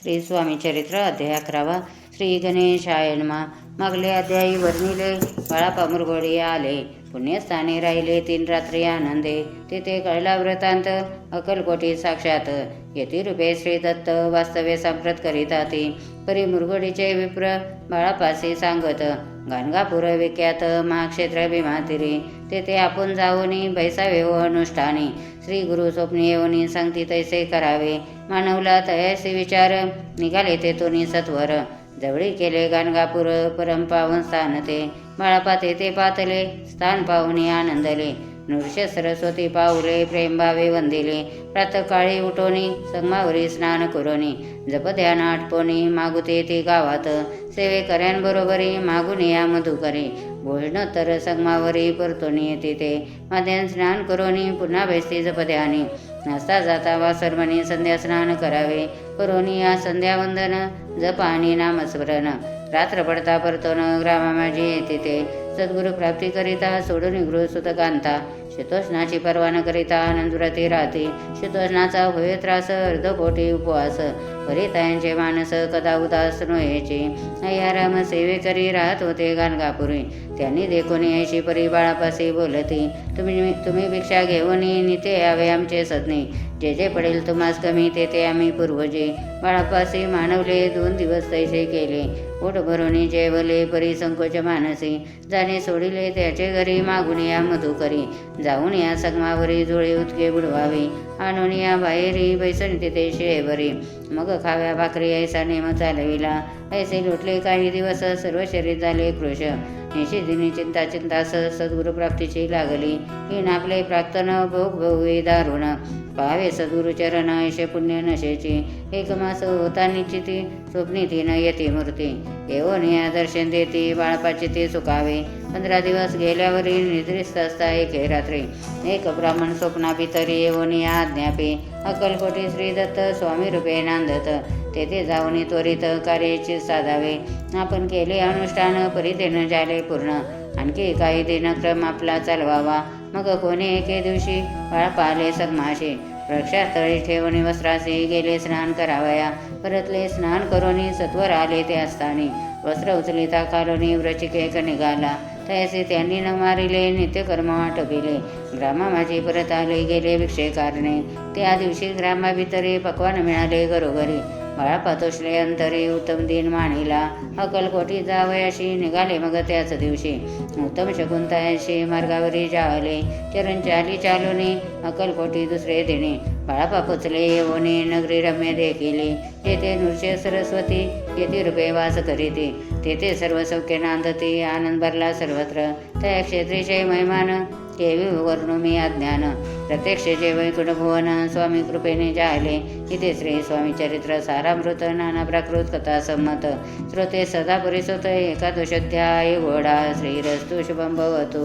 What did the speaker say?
श्री स्वामी चरित्र अध्याय 11 श्री गणेशाय नमः. मागले अध्यायी वर्णिले. बाळापा मुरगोडी आले. पुण्यस्थानी राहिले 3 रात्री आनंदे. तेथे कळला वृत्तांत अक्कलकोटी साक्षात यती रूपे श्री दत्त वास्तव्य सांप्रत करीताती. परी मुरगोडीचे विप्र बाळापासी सांगत गाणगापूर विख्यात महाक्षेत्र भीमातिरी. तेथे आपण जाऊनी बैसावे व अनुष्ठानी. श्री गुरु स्वप्नी येऊनी सांगती तैसे करावे. मानवला तयासी विचार निघाले तेथून सत्वर. जवळी केले गाणगापूर परम पावन स्थान ते. बाळापा तेथे पातले स्थान पाहुनी आनंदले. नृष्य सरस्वती पाऊले प्रेमभावे वंदिले. प्रातकाळी उठोनी संगमावरी स्नान करोनी. जप ध्यान आटपोनी मागुते ती गावात. सेवेकऱ्यांबरोबरी मागून या मधुकरी. भोजनोत्तर संगमावरी परतोनी तिथे. माध्यान स्नान करोनी पुन्हा बैसती जप ध्यानी. नाचता जाता वासरमणी संध्या स्नान करावे. करोनी या संध्यावंदन जप आणि नामस्मरण. रात्र पडता परतोन ग्रामा माझी तिथे. सद्गुरु प्राप्ती करिता सोडून गृह सुतकांता. शीतोष्णाची पर्वा न करिता आनंदव्रती राहते. शीतोष्णाचा होय त्रास अर्धपोटी उपवास. परितायांचे मानस कदा उदास नोहेचे. अय्याराम सेवे करी राहत होते गाणगापुरी. त्यांनी देखून ऐशी परी बाळापासी बोलती. तुम्ही भिक्षा घेऊन निते यावे आमचे सदने. जे जे पडेल तुम्हास कमी तेथे आम्ही पूर्वजे. बाळापासी मानवले 2 दिवस तैसे केले. पोट भरून जेवले परी संकोच मानसी. जाणे सोडिले त्याचे घरी मागून या मधुकरी. जाऊन या संगमावरी जुळे उतके बुडवावे. आणून या बाहेरी बैसन तिथे शेवरी. मग खाव्या भाकरी ऐसा नेम चालविला. ऐसे लुटले काही दिवस सर्व शरीर झाले कृश. 80 दिनी चिंतास सद्गुरु प्राप्तीची लागली. ही नापले प्राक्तन भोग भोगे दारुण. पाहावे सद्गुरु चरण ऐशे पुण्य नशेची. 1 मास होता निश्चिती स्वप्नी तीन यती मूर्ती. येऊन या दर्शन देती बाळापाची ते सुखावे. 15 दिवस गेल्यावरी निद्रिस्त असता एके रात्री. एक ब्राह्मण स्वप्ना भितरी येऊन या आज्ञापे. अक्कलकोटी श्री दत्त स्वामी रूपे नांदत. तेथे जाऊन त्वरित कार्याचे साधावे. आपण केले अनुष्ठान परितेन झाले पूर्ण. आणखी काही दिनक्रम आपला चालवावा. मग कोणी एके दिवशी बाळापा आले संगमाशी. वृक्षास्थळी ठेवून वस्त्रासी गेले स्नान करावया. परतले स्नान करोनी सत्वर आले ते असतानी. वस्त्र उचलिता कालोनी वृचिकेक निघाला. तैसे त्यांनी न मारिले नित्यकर्म आटविले. ग्रामा माझी परत आले गेले भिक्षे कारणे. त्या दिवशी ग्रामाभितरी पक्वान मिळाले घरोघरी. बाळापा तोषले अंतरी उत्तम दिन मानिला. अक्कलकोटी जावयाशी निघाले मग त्याच दिवशी. उत्तम शकुंतयाशी मार्गावरी जावले. चरण चालोनी अक्कलकोटी दुसरे दिनी. बाळापा पोचले येऊनी नगरी रम्य देखिली. तेथे नृष्य सरस्वती यती रूपे वास करीती. तेथे सर्व सौख्य नांदती आनंद भरला सर्वत्र. त्या क्षेत्रीचे महिमान केवी वर्णू मी अज्ञान. प्रत्यक्ष जे वैकुंठ भुवन स्वामी कृपेने जाले. इथे श्री स्वामी चरित्र सारामृत नाना प्राकृत कथा संमत. श्रोते सदा परिसोत एकादशाध्याय घोडा. श्रीरस्तु शुभं भवतु.